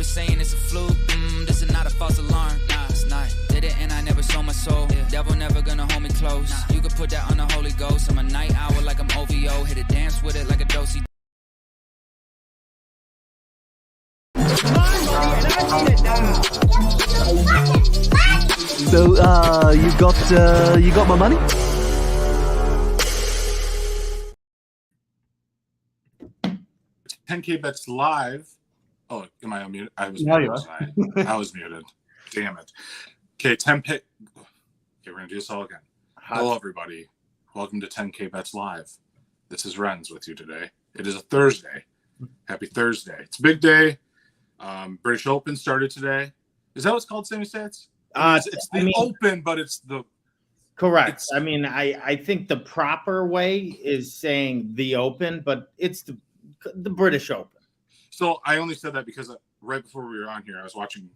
been saying it's a fluke. This is not a false alarm. Nah, it's not. Did it and I never sold my soul. Yeah. Devil never gonna hold me close. Nah. You could put that on the Holy Ghost. I'm a night owl like I'm OVO. Hit a dance with it like a dosey. So you got my money? $10K bets live. Oh, am I unmuted? I was No, muted. I was muted. Damn it. Okay, 10 pick. Okay, we're gonna do this all again. Hello, everybody. Welcome to 10K bets live. This is Renz with you today. It is a Thursday. Happy Thursday. It's a big day. British Open started today. Is that what it's called, Sammy Stats? It's the Open, but it's the correct. I think the proper way is saying the Open, but it's the British Open. So I only said that because right before we were on here, I was watching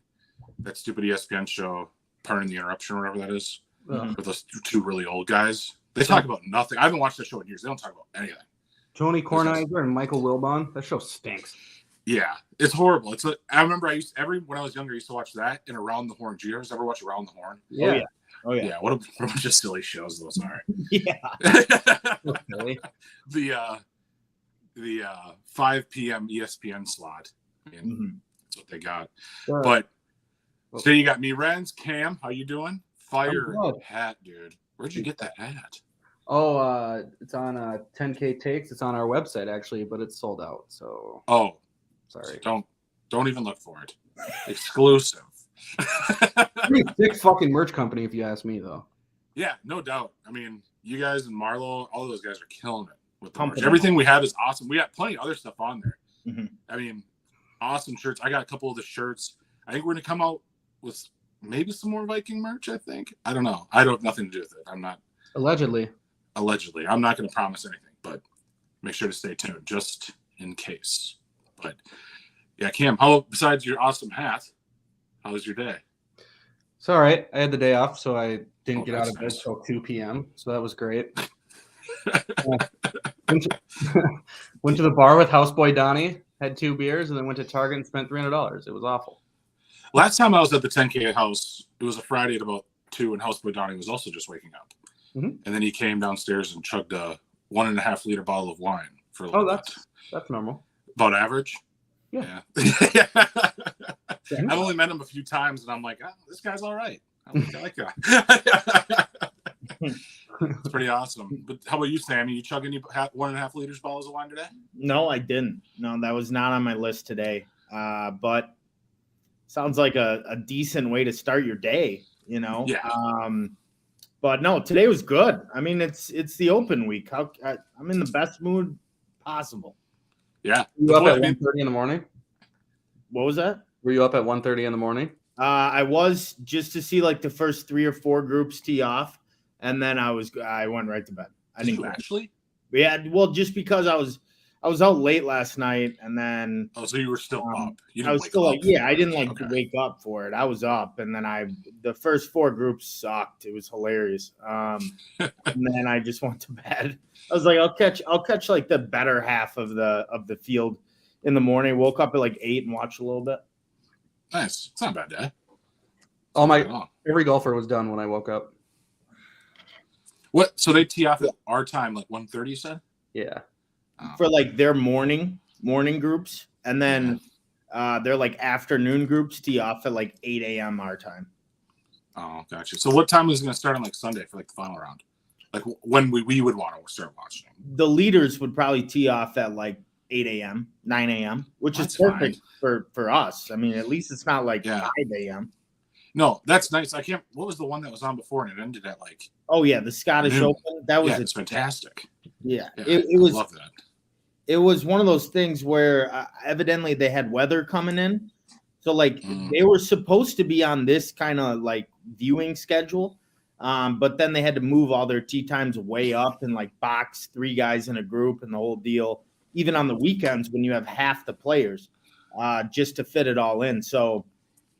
that stupid ESPN show, Pardon the Interruption, or whatever that is, with those two really old guys. They talk about nothing. I haven't watched that show in years. They don't talk about anything. Tony Kornheiser and Michael Wilbon. That show stinks. Yeah, it's horrible. It's like, I remember when I was younger, I used to watch that and Around the Horn. Do you ever watch Around the Horn? Yeah. Oh yeah. Yeah. What a bunch of silly shows those are. Yeah. Okay. The 5 p.m. ESPN slot. I mean, that's what they got. Sure. But so you got me, Renz, Cam. How you doing? Fire hat, dude. Where'd you get that hat? Oh, it's on 10K Takes. It's on our website actually, but it's sold out. So sorry. Don't even look for it. Exclusive. Pretty sick fucking merch company, if you ask me, though. Yeah, no doubt. I mean, you guys and Marlo, all those guys are killing it with the merch. Everything we have is awesome. We got plenty of other stuff on there. Mm-hmm. I mean, awesome shirts. I got a couple of the shirts. I think we're gonna come out with maybe some more Viking merch. I think. I don't know. I don't have nothing to do with it. I'm not. Allegedly. I'm not going to promise anything, but make sure to stay tuned just in case. But yeah, Cam, besides your awesome hat, how was your day? It's all right. I had the day off, so I didn't get out of bed nice. till 2 p.m. So that was great. Went to the bar with houseboy Donnie, had 2 beers, and then went to Target and spent $300. It was awful. Last time I was at the 10K house, it was a Friday at about 2, and houseboy Donnie was also just waking up. Mm-hmm. And then he came downstairs and chugged a 1.5 liter bottle of wine for a little bit. That's normal. About average. Yeah. I've only met him a few times, and I'm like, this guy's all right. I like that. It's pretty awesome. But how about you, Sammy? You chug any 1.5 liters bottles of wine today? No, I didn't. No, that was not on my list today. But sounds like a decent way to start your day, you know? Yeah. But no, today was good. I mean, it's the Open week. I'm in the best mood possible. Yeah. Were you up at 1:30 in the morning? What was that? Were you up at 1:30 in the morning? I was, just to see like the first 3 or 4 groups tee off, and then I went right to bed. I didn't actually. Yeah, well, just because I was out late last night, and then so you were still up. I was still up. I didn't wake up for it. I was up, and then the first 4 groups sucked. It was hilarious. And then I just went to bed. I was like, I'll catch like the better half of the field in the morning. Woke up at like 8 and watched a little bit. Nice. It's not a bad day. Every golfer was done when I woke up. What? So they tee off at our time, like 1:30, you said? Yeah. For like their morning groups, and then their like afternoon groups tee off at like 8 a.m. our time. Oh, gotcha. So what time is it going to start on like Sunday for like the final round? Like when we would want to start watching? The leaders would probably tee off at like 8 a.m., 9 a.m., which is perfect for us. I mean, at least it's not like 5 a.m. No, that's nice. What was the one that was on before and it ended at like? Oh yeah, the Scottish Open. That was it's fantastic. Yeah, it was. I love that. It was one of those things where evidently they had weather coming in, so like they were supposed to be on this kind of like viewing schedule, but then they had to move all their tee times way up and like box 3 guys in a group and the whole deal. Even on the weekends when you have half the players, just to fit it all in. So.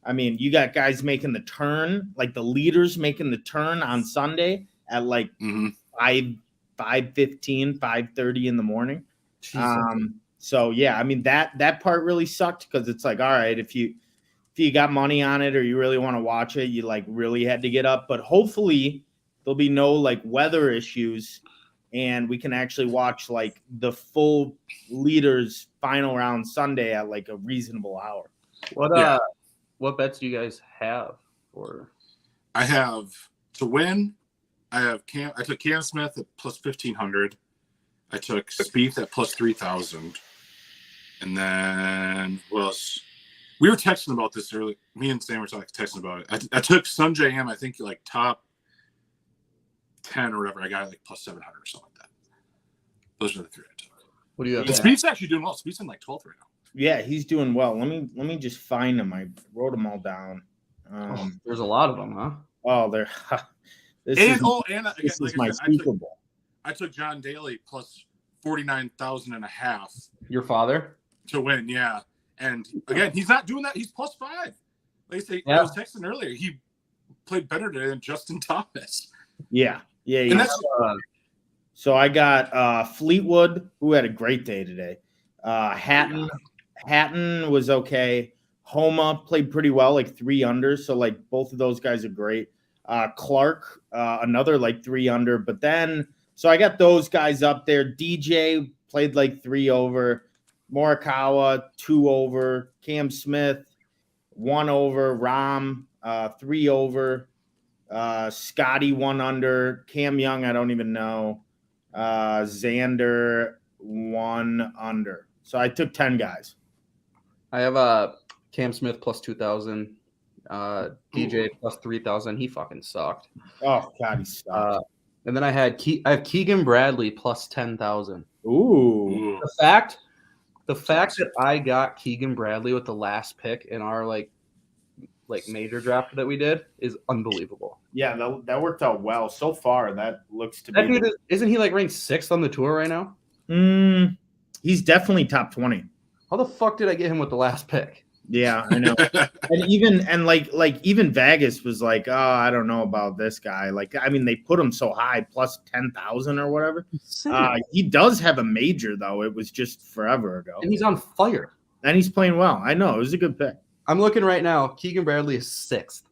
I mean, you got guys making the turn, like the leaders making the turn on Sunday at like 5:15, 5:30 in the morning. So yeah, I mean that part really sucked because it's like, all right, if you got money on it or you really want to watch it, you like really had to get up. But hopefully there'll be no like weather issues, and we can actually watch like the full leaders final round Sunday at like a reasonable hour. What bets do you guys have for? I have to win. I took Cam Smith at plus 1,500. I took Spieth at plus 3,000. And then what else? We were texting about this earlier. Me and Sam were texting about it. I took Sunjay M, I think like top 10 or whatever. I got like plus 700 or something like that. Those are the three I took. What do you have? And Spieth's actually doing well. Spieth's in like 12th right now. Yeah, he's doing well. Let me just find them. I wrote them all down. There's a lot of them, huh? Oh, they're this is my Super Bowl. I took John Daly plus 49,000 and a half. Your father? To win, yeah. And again, he's not doing that. He's plus 5. Like I say, I was texting earlier. He played better today than Justin Thomas. Yeah. And that's so I got Fleetwood, who had a great day today. Hatton was okay. Homa played pretty well, like 3 under. So like both of those guys are great. Clark, another like 3 under. But then, so I got those guys up there. DJ played like 3 over. Morikawa 2 over. Cam Smith 1 over. Rahm 3 over. Scotty 1 under. Cam Young, I don't even know. Xander 1 under. So I took 10 guys. I have Cam Smith plus 2,000. DJ plus 3,000. He fucking sucked. Oh God, he sucked. And then I have Keegan Bradley plus 10,000. Ooh. The fact that I got Keegan Bradley with the last pick in our like major draft that we did is unbelievable. Yeah, that worked out well so far. That looks to That be. dude isn't he like ranked 6th on the tour right now? He's definitely top 20. How the fuck did I get him with the last pick? Yeah, I know. and even Vegas was like, oh, I don't know about this guy. Like, I mean, they put him so high, plus 10,000 or whatever. He does have a major though. It was just forever ago. And he's on fire. And he's playing well. I know. It was a good pick. I'm looking right now. Keegan Bradley is 6th.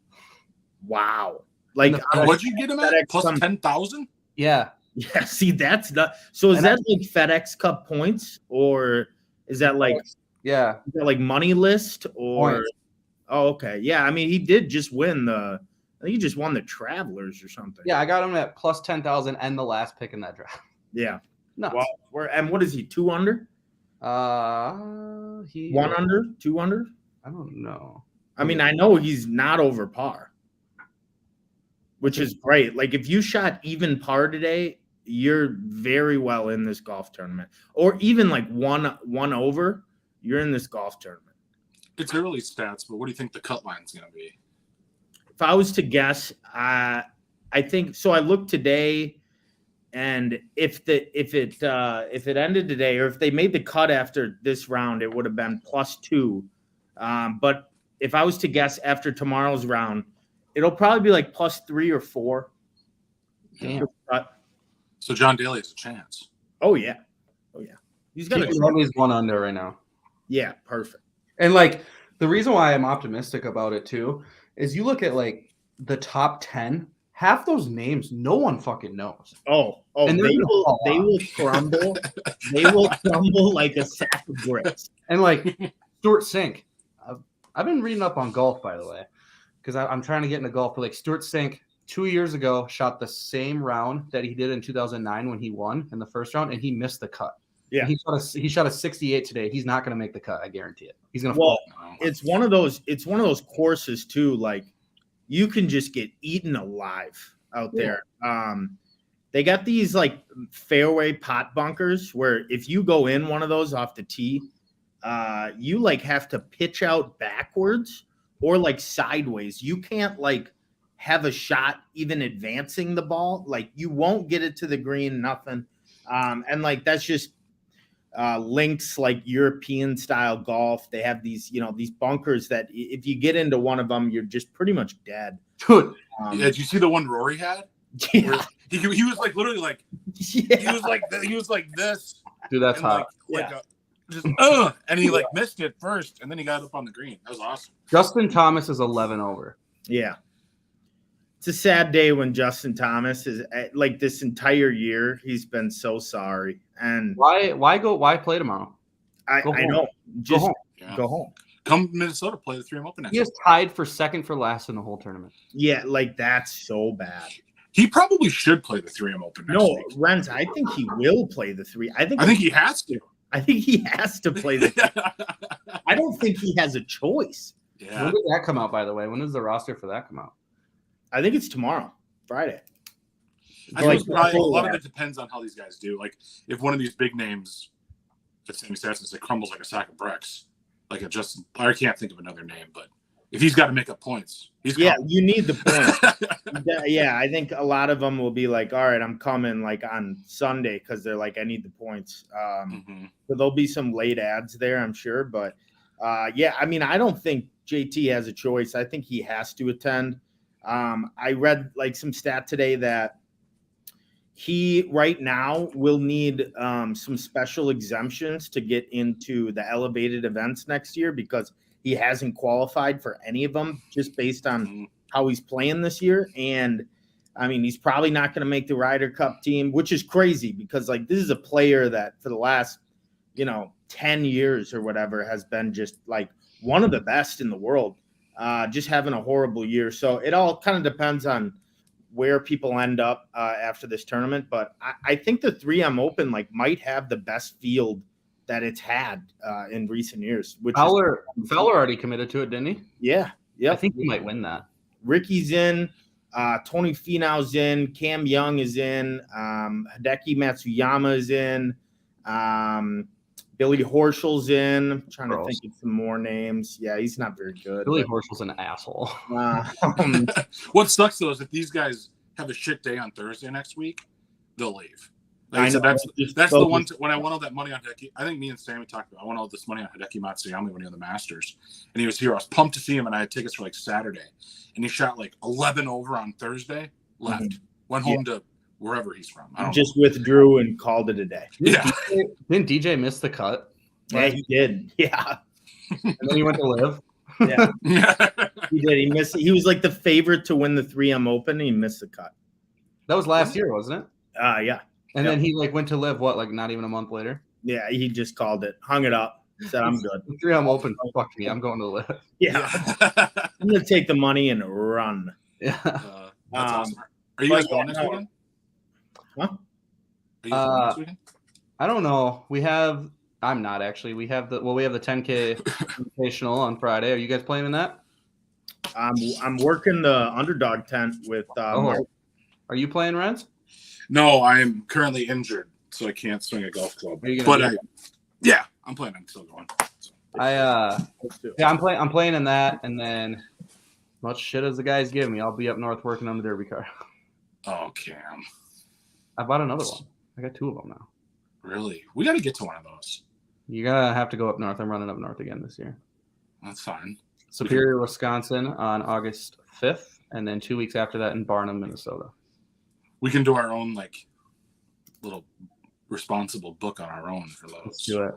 Wow. Like, what'd you get him at? Plus 10,000? Yeah. Yeah. See, that's not. So is that like FedEx Cup points, or is that like? Yeah. Is that like money list or? Points. Oh, okay. Yeah. I mean, he did just win I think he just won the Travelers or something. Yeah, I got him at plus 10,000 and the last pick in that draft. Yeah. No. Well, and what is he? 2 under? 1 under? 2 under? I don't know. I mean, I know he's not over par, which is great. Like if you shot even par today, you're very well in this golf tournament, or even like one over, you're in this golf tournament. It's early stats, but what do you think the cut line's going to be? If I was to guess, I think so. I looked today, and if it ended today, or if they made the cut after this round, it would have been plus 2. But if I was to guess after tomorrow's round, it'll probably be like plus 3 or 4. Damn. So John Daly has a chance. Oh yeah. He's got He's 1 under right now. Yeah, perfect. And like the reason why I'm optimistic about it too is you look at like the top 10, half those names no one fucking knows. Oh, and they will crumble. They will crumble like a sack of bricks. And like Stuart Sink, I've been reading up on golf, by the way, because I'm trying to get into golf. But like Stuart Sink, 2 years ago, shot the same round that he did in 2009 when he won in the first round, and he missed the cut. Yeah, he shot a 68 today. He's not going to make the cut. I guarantee it. He's going to fall. Well, it's one of those courses too. Like you can just get eaten alive out there. They got these like fairway pot bunkers where if you go in one of those off the tee, you like have to pitch out backwards or like sideways. You can't like have a shot even advancing the ball. Like you won't get it to the green, nothing. And like that's just links like European style golf. They have these, these bunkers that if you get into one of them, you're just pretty much dead. Dude, did you see the one Rory had? Yeah. He was like literally like he was like this. Dude, that's hot. Just, and he like missed it first, and then he got up on the green. That was awesome. Justin Thomas is 11 over. Yeah. It's a sad day when Justin Thomas is like this entire year. He's been so sorry. And why play tomorrow? I know. Just go home. Come to Minnesota, play the 3M Open. He is tied for second for last in the whole tournament. Yeah, like that's so bad. He probably should play the 3M Open next week. Renz, I think he will play the 3. I think he has to. I think he has to play the I don't think he has a choice. Yeah. When does that come out, by the way? When does the roster for that come out? I think it's tomorrow, Friday. I think probably a lot of it depends on how these guys do. Like, if one of these big names, that Sammy Sasson said, crumbles like a sack of bricks, like a Justin, I can't think of another name, but if he's got to make up points, you need the points. Yeah, I think a lot of them will be like, all right, I'm coming like on Sunday because they're like, I need the points. So there'll be some late ads there, I'm sure. But yeah, I mean, I don't think JT has a choice. I think he has to attend. I read like some stat today that he right now will need some special exemptions to get into the elevated events next year because he hasn't qualified for any of them just based on how he's playing this year. And I mean, he's probably not going to make the Ryder Cup team, which is crazy because like this is a player that for the last, 10 years or whatever has been just like one of the best in the world, just having a horrible year. So it all kind of depends on where people end up after this tournament. But I think the 3M Open like might have the best field that it's had in recent years. Which Fowler already committed to it, didn't he? Yeah. I think he might win that. Ricky's in. Tony Finau's in. Cam Young is in. Hideki Matsuyama is in. Billy Horschel's in. I'm trying to think of some more names. Yeah, he's not very good. Billy Horschel's an asshole. What sucks though is if these guys have a shit day on Thursday next week, they'll leave. Like, so that's the one. When I won all that money on Hideki, I think me and Sammy talked about. I won all this money on Hideki Matsuyama when he won the Masters, and he was here. I was pumped to see him, and I had tickets for like Saturday, and he shot like 11 over on Thursday. Left, went home to wherever he's from. I don't know. Withdrew and called it a day. Yeah. Didn't DJ miss the cut? Yeah, he did. Yeah. And then he went to live. Yeah. He did. He missed. He was like the favorite to win the 3M Open, and he missed the cut. That was last year, wasn't it? Yeah. And then he like went to live what, like not even a month later? Yeah, he just called it, hung it up, said I'm good. 3M Open, fuck me, I'm going to live. Yeah. I'm gonna take the money and run. Yeah. That's awesome. Are you guys going next weekend? Huh? Are you guys going next weekend? I don't know. I'm not actually. We have the 10K Invitational on Friday. Are you guys playing in that? I'm working the Underdog tent with Mark. Are you playing, Renz? No, I am currently injured, so I can't swing a golf club. But I'm planning on still going. So. I'm playing in that, and then much shit as the guys give me, I'll be up north working on the derby car. Oh, Cam. I bought another one. I got 2 of them now. Really? We got to get to one of those. You're gonna have to go up north. I'm running up north again this year. That's fine. Superior, Wisconsin on August 5th, and then 2 weeks after that in Barnum, Minnesota. We can do our own like little responsible book on our own for those. Let's do it.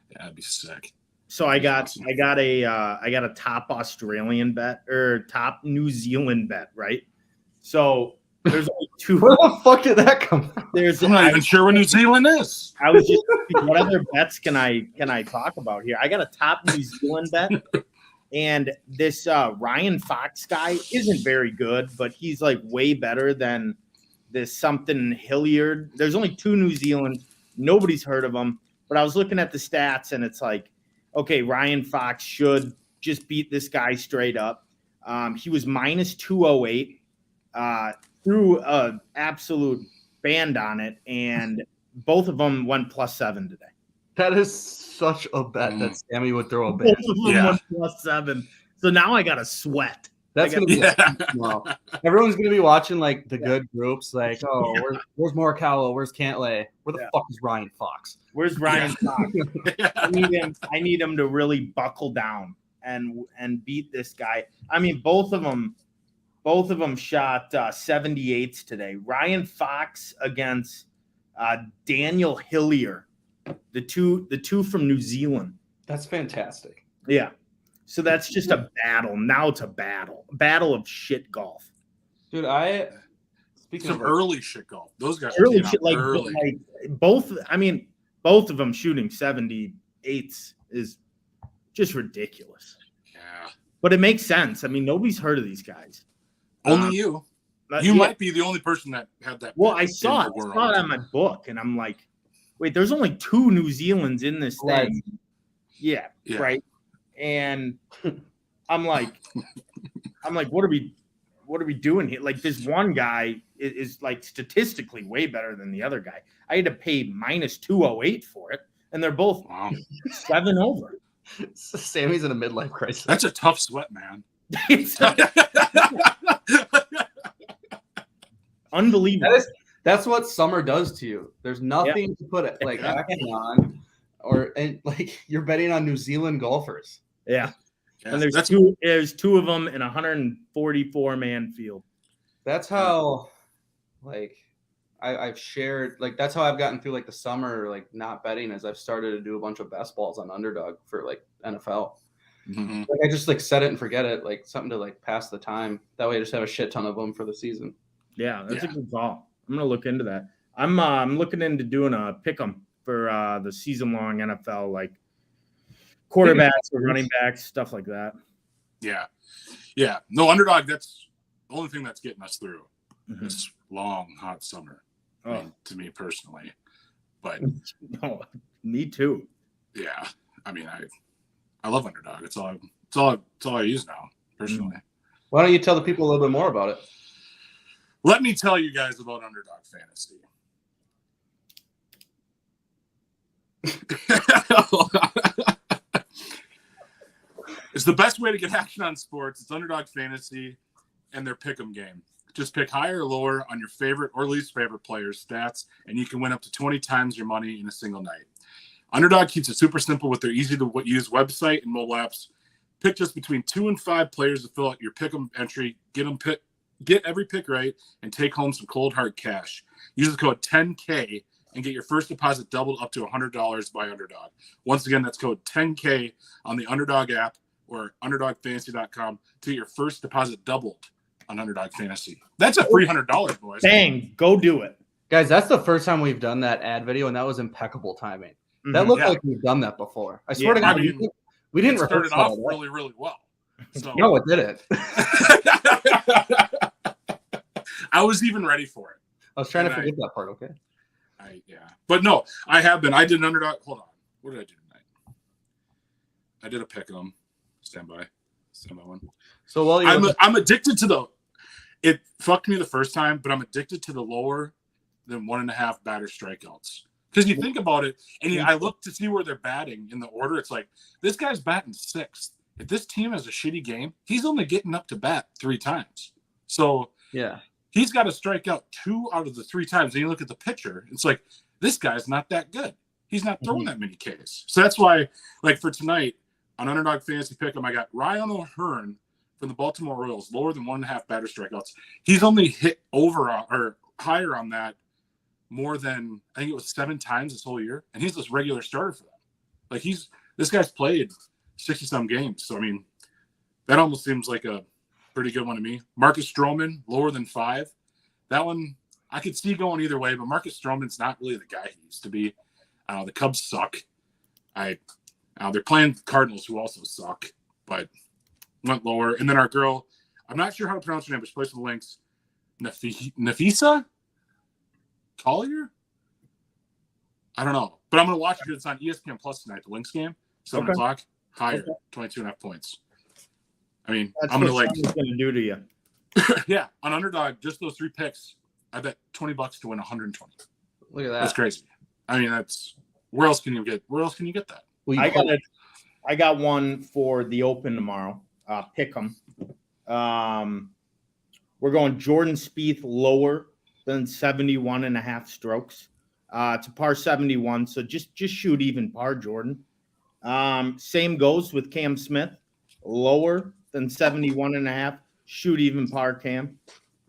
Yeah, that'd be sick. So I got a top Australian bet or top New Zealand bet, right? So there's only 2. Where the fuck did that come from? I'm not even sure where New Zealand is. I was just thinking, what other bets can I talk about here? I got a top New Zealand bet, and this Ryan Fox guy isn't very good, but he's like way better than this something Hilliard. There's only 2 New Zealand. Nobody's heard of them. But I was looking at the stats, and it's like, okay, Ryan Fox should just beat this guy straight up. He was minus 208, threw an absolute band on it, and both of them went +7 today. That is such a bet that Sammy would throw a band. Both of them went +7. So now I got to sweat. That's going to be tomorrow. Everyone's going to be watching like the good groups, like, where's Morikawa? Where's Cantlay? Where the fuck is Ryan Fox? Where's Ryan Fox? I need him to really buckle down and beat this guy. I mean, both of them shot 78s today. Ryan Fox against Daniel Hillier The two from New Zealand. That's fantastic. Yeah. So that's just a battle. Now it's a battle of shit golf. Dude, speaking Some of early shit golf. Those guys Early are shit, like both. I mean, both of them shooting 78s is just ridiculous. Yeah. But it makes sense. I mean, nobody's heard of these guys. Only you. You might be the only person that had that. Well, I saw it on my book, and I'm like, wait, there's only 2 New Zealands in this thing. Yeah, right. And I'm like, what are we doing here? Like, this one guy is like statistically way better than the other guy. I had to pay -208 for it, and they're both 7 over. Sammy's in a midlife crisis. That's a tough sweat, man. Unbelievable. That's what summer does to you. There's nothing to put it like action on, and like you're betting on New Zealand golfers. Yeah. Yeah, And there's two of them in a 144-man field. That's how, like, I've shared, like, that's how I've gotten through, like, the summer, like, not betting, as I've started to do a bunch of best balls on Underdog for, like, NFL. Mm-hmm. Like, I just, like, set it and forget it, like, something to, like, pass the time. That way I just have a shit ton of them for the season. Yeah, that's a good call. I'm going to look into that. I'm looking into doing a pick 'em for the season-long NFL, like, quarterbacks or running backs, stuff like that. Yeah. Yeah. No, Underdog, that's the only thing that's getting us through this long, hot summer. I mean, to me personally. But no, me too. Yeah. I mean, I love Underdog. It's all I use now, personally. Why don't you tell the people a little bit more about it? Let me tell you guys about Underdog Fantasy. It's the best way to get action on sports. It's Underdog Fantasy and their pick'em game. Just pick higher or lower on your favorite or least favorite players' stats, and you can win up to 20 times your money in a single night. Underdog keeps it super simple with their easy-to-use website and mobile apps. Pick just between 2 and 5 players to fill out your pick'em entry. Get every pick right, and take home some cold hard cash. Use the code 10K and get your first deposit doubled up to $100 by Underdog. Once again, that's code 10K on the Underdog app or UnderdogFantasy.com to get your first deposit doubled on Underdog Fantasy. That's a $300, boys. Bang, go do it. Guys, that's the first time we've done that ad video, and that was impeccable timing. That looked like we've done that before. I swear to God, we didn't start it off really, really well. So. No, it didn't. I was even ready for it. I was trying to forget that part, okay? But no, I have been. I did an Underdog. Hold on. What did I do tonight? I did a pick 'em. Stand by one. So while I'm addicted to it fucked me the first time, but I'm addicted to the lower than 1.5 batter strikeouts. Because you think about it, and I look to see where they're batting in the order. It's like, this guy's batting 6th. If this team has a shitty game, he's only getting up to bat 3 times. So yeah, he's got to strike out 2 out of the 3 times. And you look at the pitcher, it's like, this guy's not that good. He's not throwing that many Ks. So that's why, like, for tonight, on Underdog Fantasy Pick'em, I got Ryan O'Hearn from the Baltimore Orioles, lower than 1.5 batter strikeouts. He's only hit over or higher on that more than, I think it was 7 times this whole year, and he's this regular starter for them. Like, this guy's played 60-some games. So, I mean, that almost seems like a pretty good one to me. Marcus Stroman, lower than 5. That one, I could see going either way, but Marcus Stroman's not really the guy he used to be. The Cubs suck. They're playing the Cardinals, who also suck, but went lower. And then our girl, I'm not sure how to pronounce her name, but she plays for the Lynx. Nafisa Collier? I don't know. But I'm going to watch it because it's on ESPN Plus tonight, the Lynx game, 7 o'clock, higher, 22.5 points. I mean, that's I'm going to do to you. Yeah, on Underdog, just those 3 picks, I bet $20 to win 120. Look at that. That's crazy. I mean, where else can you get that? I got one for the Open tomorrow. Pick 'em. We're going Jordan Spieth lower than 71.5 strokes. It's a par 71, so just shoot even par, Jordan. Same goes with Cam Smith, lower than 71.5, shoot even par, Cam.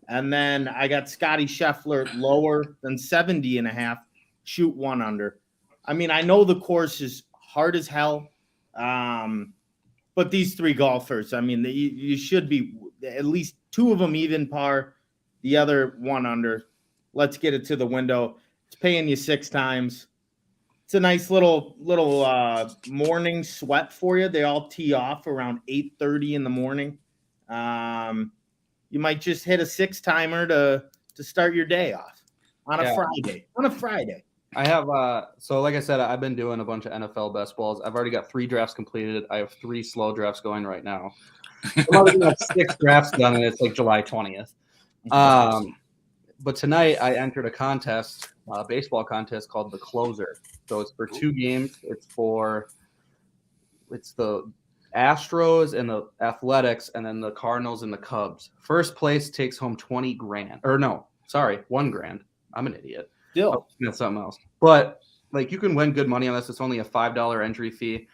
And then I got Scotty Scheffler lower than 70.5, shoot 1 under. I mean, I know the course is hard as hell, but these 3 golfers, I mean, you should be at least 2 of them even par, the other 1 under. Let's get it to the window. It's paying you 6 times. It's a nice little morning sweat for you. They all tee off around 8:30 in the morning. You might just hit a 6-timer to start your day off on a Friday. On a Friday. I have so like I said, I've been doing a bunch of NFL best balls. I've already got 3 drafts completed. I have 3 slow drafts going right now. I'm already got 6 drafts done, and it's like July 20th. But tonight I entered a contest, a baseball contest called The Closer. So it's for 2 games. It's the Astros and the Athletics, and then the Cardinals and the Cubs. First place takes home 20 grand. Or no, sorry, 1 grand. I'm an idiot. Still, That's something else. But like, you can win good money on this. It's only a $5 entry fee.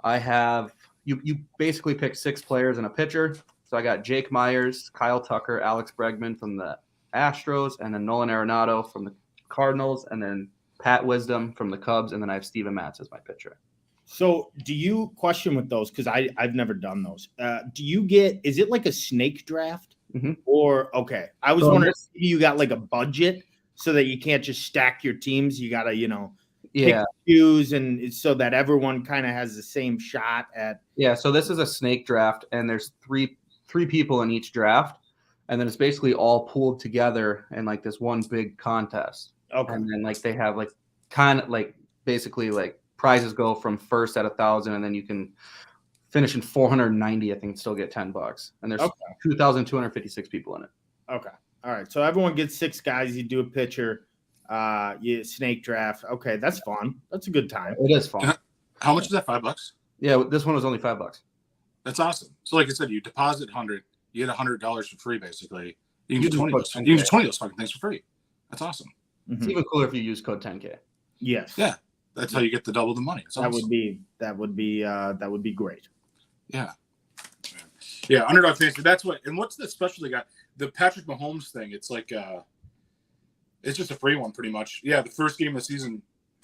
I have you basically pick 6 players and a pitcher. So I got Jake Myers, Kyle Tucker, Alex Bregman from the Astros, and then Nolan Arenado from the Cardinals, and then Pat Wisdom from the Cubs, and then I have Steven Matz as my pitcher. So do you question with those? Because I've never done those. Is it like a snake draft? Mm-hmm. Or okay. I was wondering if you got like a budget so that you can't just stack your teams. You gotta, pick choose, and so that everyone kind of has the same shot at. Yeah, so this is a snake draft, and there's three people in each draft, and then it's basically all pooled together in like this one big contest. Okay. And then like they have like kind of like basically like prizes go from first at 1,000, and then you can finish in 490, I think, and still get $10. And there's 2,256 people in it. Okay. All right. So everyone gets 6 guys. You do a pitcher, you snake draft. Okay, that's fun. That's a good time. It is fun. How much is that? $5? Yeah, this one was only $5. That's awesome. So like I said, you deposit 100, you get $100 for free basically. You can get 20 of those fucking things for free. That's awesome. Mm-hmm. It's even cooler if you use code 10K. Yes. Yeah. That's how you get the double the money. It's awesome. That would be great. Yeah. Yeah, Underdog Fantasy. That's what. And what's the special they got? The Patrick Mahomes thing. It's like it's just a free one pretty much. Yeah, the first game of the season,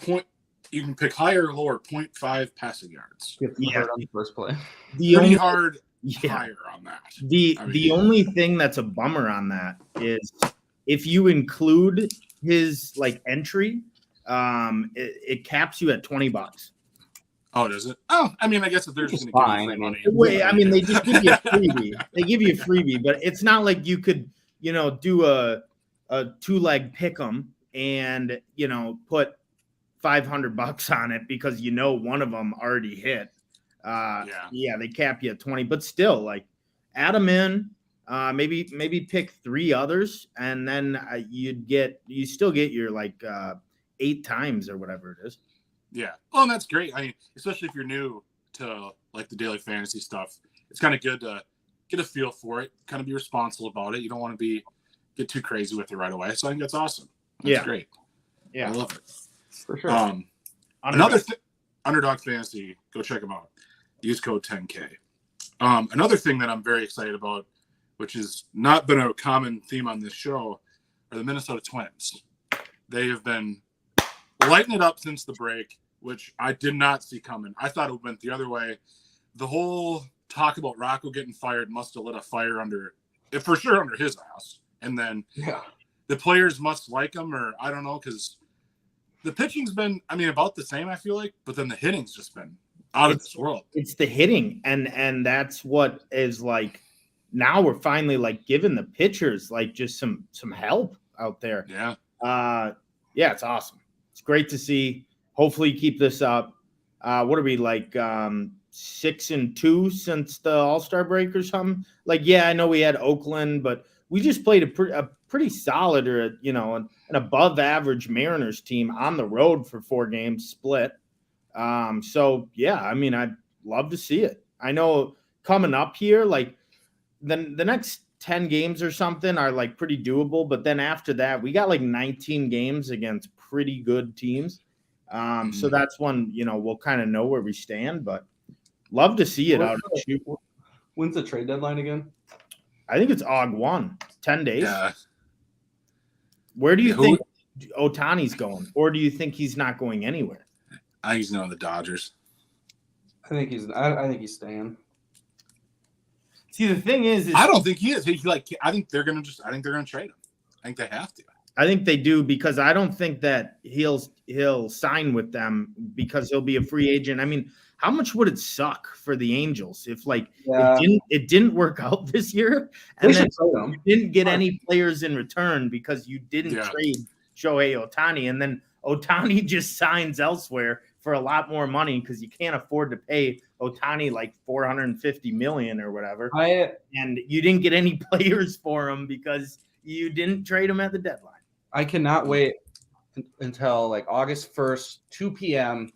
you can pick higher or lower 0.5 passing yards. Yeah, on the first play. Pretty hard higher on that. The only thing that's a bummer on that is if you include his like entry, it caps you at $20. Oh, does it? Oh, I mean, I guess if they're just going to give you free money. Wait, I mean, they just give you a freebie. They give you a freebie, but it's not like you could, do a 2-leg pick 'em and put $500 on it because one of them already hit. Yeah, they cap you at 20, but still, like, add them in. Maybe pick 3 others, and then you still get your like 8 times or whatever it is. Yeah. Oh, and that's great. I mean, especially if you're new to like the daily fantasy stuff, it's kind of good to get a feel for it, kind of be responsible about it. You don't want to get too crazy with it right away. So I think that's awesome. That's great. Yeah. I love it. For sure. Another Underdog Fantasy, go check them out. Use code 10K. Another thing that I'm very excited about, which has not been a common theme on this show, are the Minnesota Twins. They have been lighting it up since the break, which I did not see coming. I thought it went the other way. The whole talk about Rocco getting fired must have lit a fire under his ass. And then the players must like him, or I don't know, because the pitching's been, about the same, I feel like, but then the hitting's just been out of this world. It's the hitting, and that's what is like, now we're finally like giving the pitchers like just some help out there. Yeah. It's awesome. It's great to see. Hopefully keep this up. What are we like 6-2 since the All-Star break or something? Like, yeah, I know we had Oakland, but we just played a pretty solid or an above average Mariners team on the road for 4 games split. So yeah, I'd love to see it. I know coming up here, like the next 10 games or something are like pretty doable, but then after that, we got like 19 games against pretty good teams. So that's when, we'll kind of know where we stand, but love to see it out. When's the trade deadline again? I think it's Aug 1, 10 days. Yeah. Where do you think Ohtani's going? Or do you think he's not going anywhere? I think he's going to the Dodgers. I think he's staying. See, the thing is I don't think he is. I think they're going to trade him. I think they have to. I think they do because I don't think that he'll sign with them because he'll be a free agent. I mean, how much would it suck for the Angels if it didn't work out this year and then you didn't get any players in return because you didn't trade Shohei Ohtani, and then Ohtani just signs elsewhere for a lot more money because you can't afford to pay Ohtani like $450 million or whatever. And you didn't get any players for him because you didn't trade him at the deadline. I cannot wait until like August 1st, 2 p.m.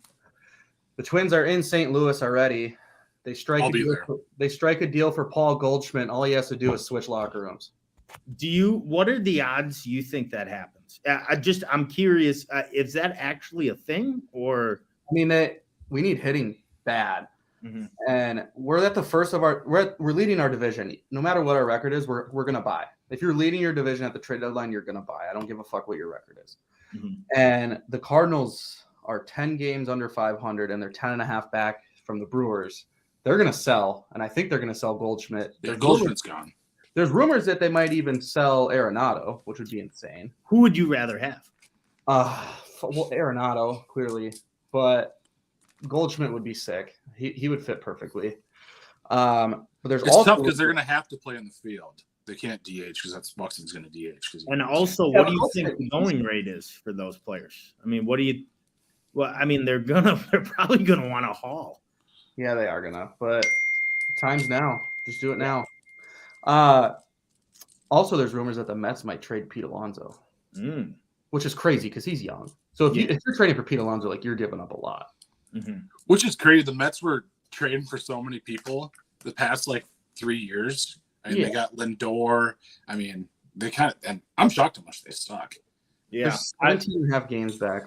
The Twins are in St. Louis already. They strike a deal for Paul Goldschmidt. All he has to do is switch locker rooms. What are the odds you think that happens? I'm curious. Is that actually a thing, or? I mean, we need hitting bad, and we're at the first of we're leading our division. No matter what our record is, we're gonna buy. If you're leading your division at the trade deadline, you're gonna buy. I don't give a fuck what your record is. And the Cardinals are 10 games under 500, and they're 10.5 back from the Brewers. They're gonna sell, and I think they're gonna sell Goldschmidt. Yeah, Goldschmidt's gone. There's rumors that they might even sell Arenado, which would be insane. Who would you rather have? Well, Arenado, clearly, but Goldschmidt would be sick. He would fit perfectly. But it's tough because they're going to have to play in the field. They can't DH because that's Buxton's going to DH. And also, what do you think the going rate is for those players? I mean, they're probably gonna want to haul. Yeah, they are gonna. But time's now. Just do it now. Also, there's rumors that the Mets might trade Pete Alonso, which is crazy because he's young. So if you're trading for Pete Alonso, like you're giving up a lot. Which is crazy. The Mets were trading for so many people the past 3 years. I mean, they got Lindor. I mean, they and I'm shocked how much they suck. Yeah, 17.5 games back.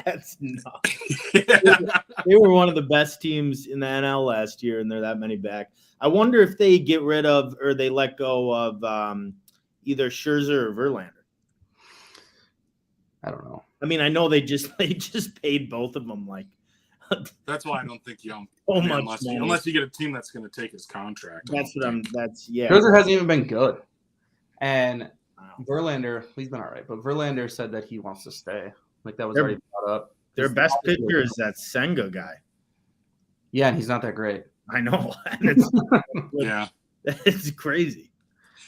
That's nuts. They were one of the best teams in the NL last year, and they're that many back. I wonder if they get rid of or they let go of either Scherzer or Verlander. I don't know. I mean, I know they just paid both of them That's why I don't think Young. Unless you get a team that's going to take his contract. Scherzer hasn't even been good, and Verlander, he's been all right, but Verlander said that he wants to stay. Like that was already brought up. Their best pitcher is that Senga guy. Yeah, and he's not that great. I know. It's crazy.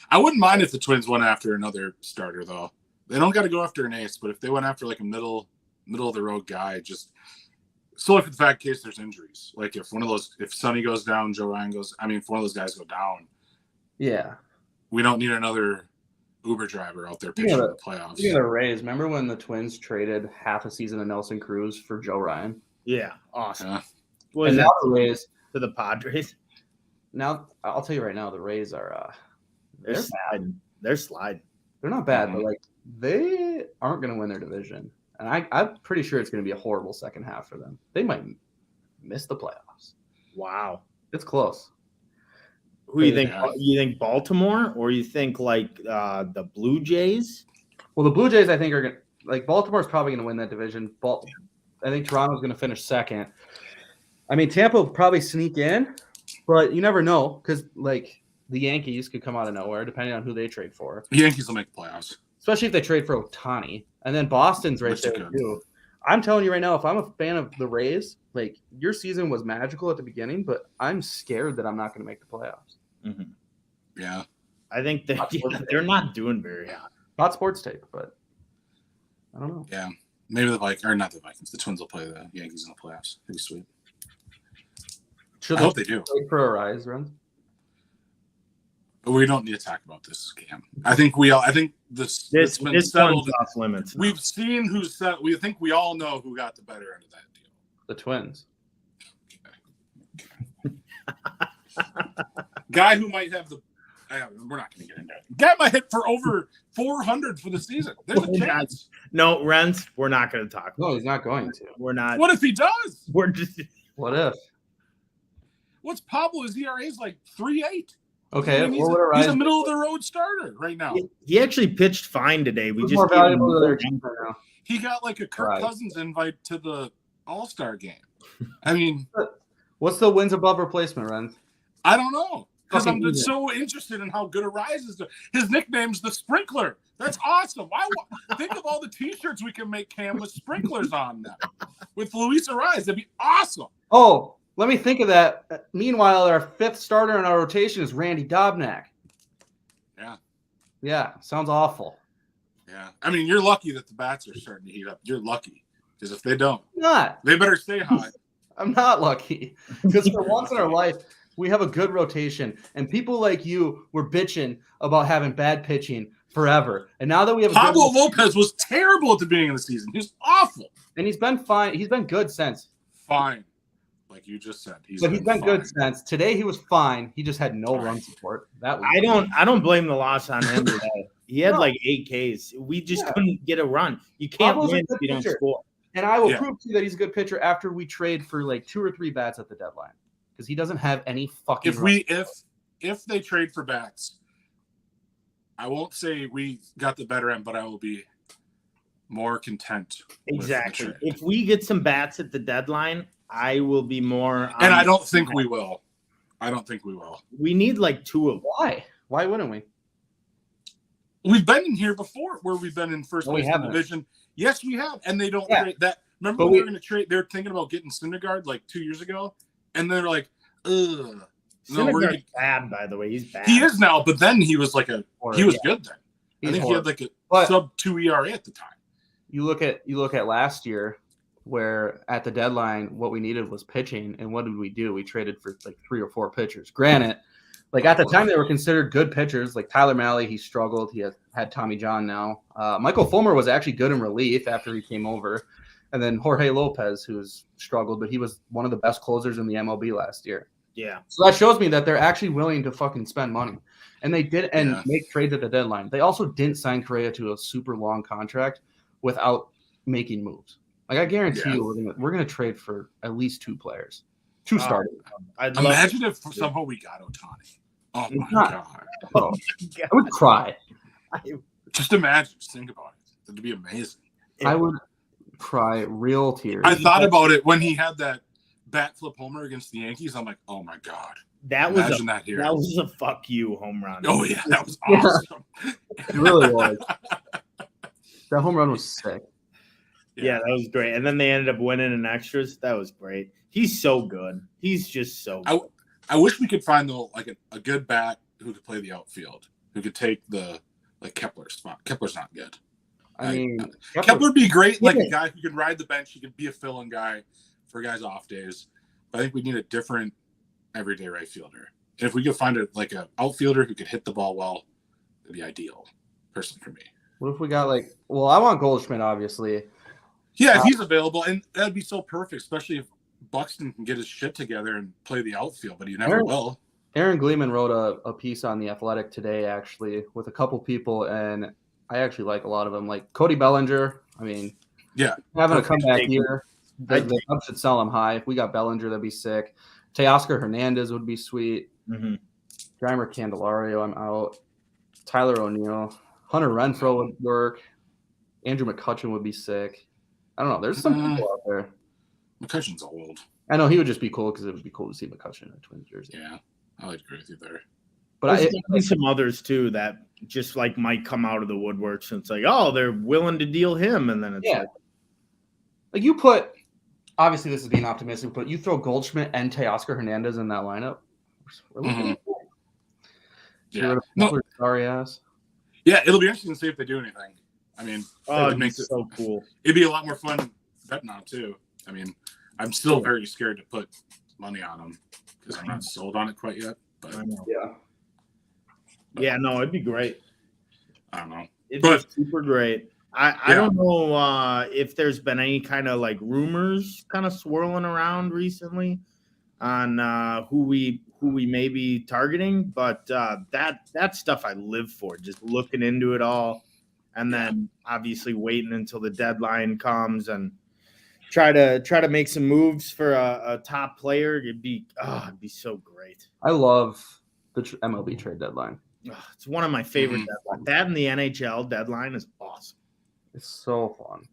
I wouldn't mind if the Twins went after another starter, though. They don't got to go after an ace, but if they went after a middle of the road guy, just still if in fact case there's injuries. Like if Sonny goes down, Joe Ryan goes. I mean, if one of those guys go down, we don't need another Uber driver out there pitching in the playoffs. Speaking of the Rays, remember when the Twins traded half a season of Nelson Cruz for Joe Ryan? Yeah, awesome. And now the Rays to the Padres. Now I'll tell you right now, the Rays are they're sliding. They're sliding. They're not bad, but they aren't going to win their division, and I'm pretty sure it's going to be a horrible second half for them. They might miss the playoffs. Wow, it's close. Who do you think? You think Baltimore, or you think the Blue Jays? Well, the Blue Jays, I think, are going Baltimore's probably going to win that division. I think Toronto's going to finish second. I mean, Tampa will probably sneak in, but you never know because the Yankees could come out of nowhere depending on who they trade for. The Yankees will make the playoffs, especially if they trade for Ohtani, and then Boston's right there too. I'm telling you right now, if I'm a fan of the Rays, your season was magical at the beginning, but I'm scared that I'm not going to make the playoffs. Yeah, I think they're not doing very hot. Not sports tape, but I don't know. Yeah, maybe not the Vikings. The Twins will play the Yankees in the playoffs. It'd be sweet. I hope they do. For a rise run. But we don't need to talk about this scam. I think this been settled. Off limits. We've seen who's set. We think we all know who got the better end of that deal. The Twins. Guy who might have we're not going to get into it. Guy might hit for over 400 for the season. There's a chance. No, Renz, we're not going to talk. No, he's not going to. We're not. What if he does? We're just. What if? What's Pablo's ERA is 3.8. Okay, I mean, he's a middle of the road starter right now. He actually pitched fine today. We just more valuable to their team right now. He got a Kirk Cousins invite to the All-Star game. I mean, What's the wins above replacement, Ren? I don't know. Because I'm Fucking just so interested in how good Arise is. His nickname's the Sprinkler. That's awesome. Think of all the T-shirts we can make, Cam, with sprinklers on them. With Luis Arise, that'd be awesome. Oh, let me think of that. Meanwhile, our fifth starter in our rotation is Randy Dobnak. Yeah. Yeah, sounds awful. Yeah. I mean, you're lucky that the bats are starting to heat up. You're lucky. Because if they don't, Not. they better stay hot. I'm not lucky. Because for once in our life, we have a good rotation. And people like you were bitching about having bad pitching forever. And now that we have Pablo Lopez was terrible at the beginning of the season. He was awful. And he's been fine. He's been good since. Fine. Like you just said. He's been good since. Today he was fine. He just had no run support. I don't blame the loss on him today. He had like 8 Ks. We just couldn't get a run. You can't win if you don't score. And I will prove to you that he's a good pitcher after we trade for like 2 or 3 bats at the deadline. Because he doesn't have any fucking if they trade for bats, I won't say we got the better end, but I will be more content. Exactly. If we get some bats at the deadline, I will be more. And I don't think we will. We need like 2 of them. Why? Why wouldn't we? We've been in here before where we've been in first place in the division. Yes, we have. And they don't trade that. Remember when we were going to trade? They were thinking about getting Syndergaard like 2 years ago. And they're like, ugh. Syndergaard's bad, by the way. He's bad. He is now, but then he was like he was good then. I think he had like a sub-2 ERA at the time. You look at last year where at the deadline what we needed was pitching, and what did we do? We traded for like 3 or 4 pitchers. Granted, like at the time they were considered good pitchers, like Tyler Mahle, he struggled. He had Tommy John now. Michael Fulmer was actually good in relief after he came over. And then Jorge Lopez, who's struggled, but he was one of the best closers in the MLB last year. Yeah. So that shows me that they're actually willing to fucking spend money. And they did make trades at the deadline. They also didn't sign Correa to a super long contract without making moves. Like I guarantee you we're gonna trade for at least 2 players. 2 starters. Imagine if somehow we got Ohtani. Oh my God. Oh, I would cry. Just imagine, just think about it. It'd be amazing. I would cry real tears. I thought about it when he had that bat flip homer against the Yankees. I'm like, oh my God. That was a fuck you home run. Oh yeah, that was awesome. It really was. That home run was sick. Yeah, that was great. And then they ended up winning in extras. That was great. He's so good. He's just so good. I wish we could find a good bat who could play the outfield, who could take the Kepler spot. Kepler's not good. I mean, Kepler would be great, like a guy who could ride the bench. He could be a fill-in guy for guys' off days. But I think we need a different everyday right fielder. And if we could find an outfielder who could hit the ball well, it'd be ideal, personally for me. What if we got I want Goldschmidt, obviously. Yeah, if he's available, and that'd be so perfect, especially if Buxton can get his shit together and play the outfield, but he never will. Aaron Gleeman wrote a piece on The Athletic today, actually, with a couple people, and I actually like a lot of them. Like Cody Bellinger, I mean, having a comeback year, the club should sell him high. If we got Bellinger, that'd be sick. Teoscar Hernandez would be sweet. Mm-hmm. Grimer Candelario, I'm out. Tyler O'Neill. Hunter Renfroe would work. Andrew McCutchen would be sick. I don't know. There's some people out there. McCutchen's old. I know he would just be cool because it would be cool to see McCutchen in a Twins jersey. Yeah, I would agree with you there. But there's some others too that just might come out of the woodworks, and it's like, oh, they're willing to deal him, and then it's like you put. Obviously, this is being optimistic, but you throw Goldschmidt and Teoscar Hernandez in that lineup. Sorry ass. Yeah, it'll be interesting to see if they do anything. I mean, it'd be so cool. It'd be a lot more fun betting on too. I mean, I'm still very scared to put money on them because I'm not sold on it quite yet. But no, it'd be great. I don't know. It'd be super great. I don't know if there's been any kind of rumors kind of swirling around recently on who we may be targeting, but that stuff I live for, just looking into it all, and then obviously waiting until the deadline comes and try to make some moves for a top player. It'd be so great. I love the MLB trade deadline. It's one of my favorite deadlines. That and the NHL deadline is awesome. It's so fun.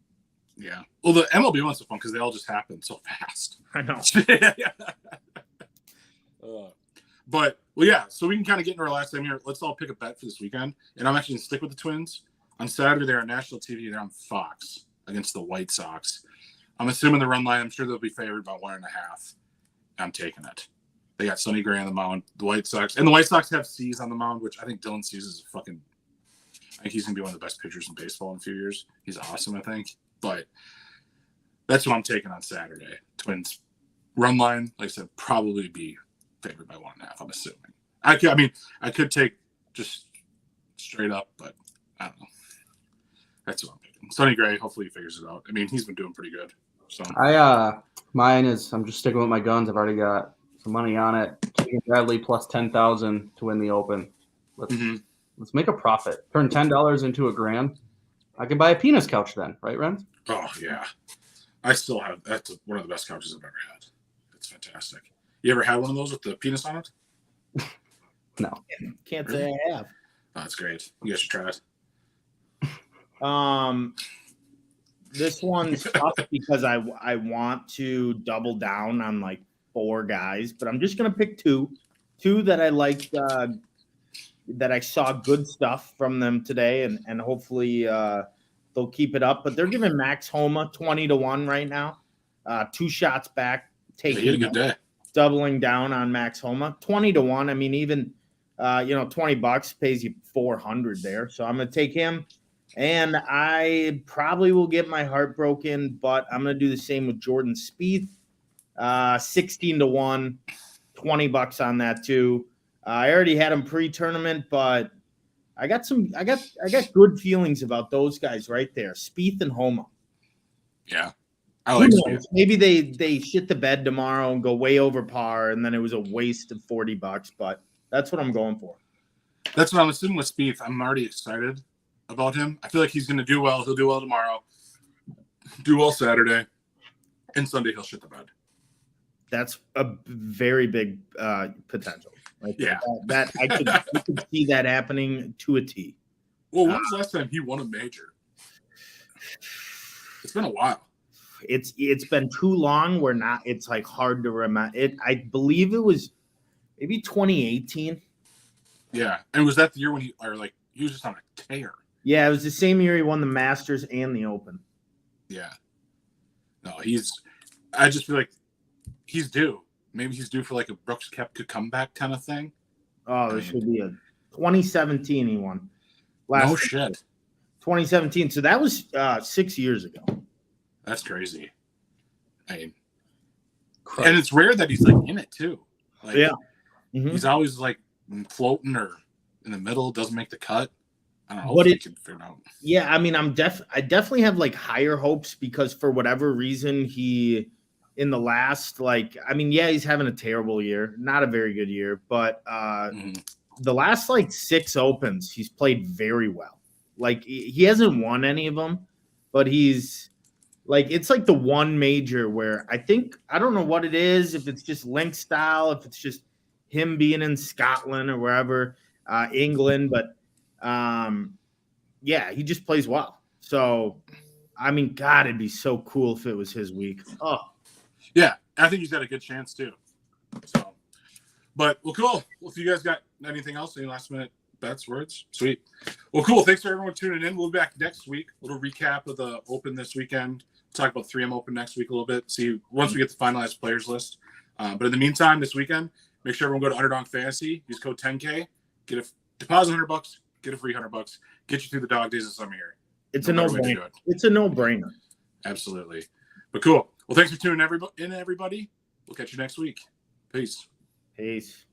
Yeah. Well, the MLB one's so fun because they all just happen so fast. I know. But, well, yeah, so we can kind of get into our last time here. Let's all pick a bet for this weekend. And I'm actually going to stick with the Twins. On Saturday, they're on national TV. They're on Fox against the White Sox. I'm assuming the run line, I'm sure they'll be favored by 1.5. I'm taking it. They got Sonny Gray on the mound. The White Sox have Cease on the mound, which I think Dylan Cease is I think he's going to be one of the best pitchers in baseball in a few years. He's awesome, I think. But that's what I'm taking on Saturday. Twins run line, like I said, probably be favored by 1.5, I'm assuming. I could take just straight up, but I don't know. That's what I'm picking. Sonny Gray, hopefully he figures it out. I mean, he's been doing pretty good. So mine is I'm just sticking with my guns. I've already got some money on it. Keegan Bradley plus 10,000 to win the Open. Let's make a profit. Turn $10 into $1,000. I can buy a penis couch then, right, Ren? Oh yeah, I still have. That's one of the best couches I've ever had. It's fantastic. You ever had one of those with the penis on it? No. Can't say I have. Oh, that's great. You guys should try it. This one's tough because I want to double down on like 4 guys, but I'm just gonna pick two that I liked, that I saw good stuff from them today, and hopefully they'll keep it up. But they're giving Max Homa 20-1 right now. 2 shots back, He had a good day. doubling down on Max Homa 20-1. I mean, even $20 pays you 400 there. So I'm gonna take him. And I probably will get my heart broken, but I'm going to do the same with Jordan Spieth. 16-1, $20 on that too. I already had him pre-tournament, but I got good feelings about those guys right there, Spieth and Homa. Yeah, I like Spieth. Maybe they shit the bed tomorrow and go way over par, and then it was a waste of $40. But that's what I'm going for. That's what I'm assuming with Spieth. I'm already excited about him. I feel like he's going to do well. He'll do well tomorrow, do well Saturday, and Sunday he'll shit the bed. That's a very big potential. Right there. Yeah, I could see that happening to a T. Well, when was the last time he won a major? It's been a while. It's been too long. It's like hard to remember. I believe it was maybe 2018. Yeah, and was that the year when he was just on a tear? Yeah, it was the same year he won the Masters and the Open. Yeah. No, I just feel like he's due. Maybe he's due for like a Brooks Koepka comeback kind of thing. Oh, there should be a 2017 he won. No shit. 2017. So that was 6 years ago. That's crazy. I mean, and it's rare that he's like in it too. Like, yeah. Mm-hmm. He's always like floating or in the middle, doesn't make the cut. I don't know. Hopefully he can figure it out. Yeah, I mean, I definitely have like higher hopes because for whatever reason he in the last he's having a terrible year, not a very good year, but the last like 6 Opens he's played very well. Like he hasn't won any of them, but he's like it's like the one major where I don't know what it is, if it's just link style, if it's just him being in Scotland or wherever, England, but he just plays well. So, I mean, God, it'd be so cool if it was his week. Oh, yeah, I think he's got a good chance too. So, but well, cool. Well, if you guys got anything else, any last minute bets, words, sweet. Well, cool. Thanks for everyone tuning in. We'll be back next week. A little recap of the Open this weekend. Talk about 3M Open next week a little bit. See once we get the finalized players list. But in the meantime, this weekend, make sure everyone go to Underdog Fantasy. Use code 10K. Get a deposit $100. Get a free $100. Get you through the dog days of summer here. It's a no-brainer. It's a no-brainer. Absolutely. But cool. Well, thanks for tuning in, everybody. We'll catch you next week. Peace. Peace.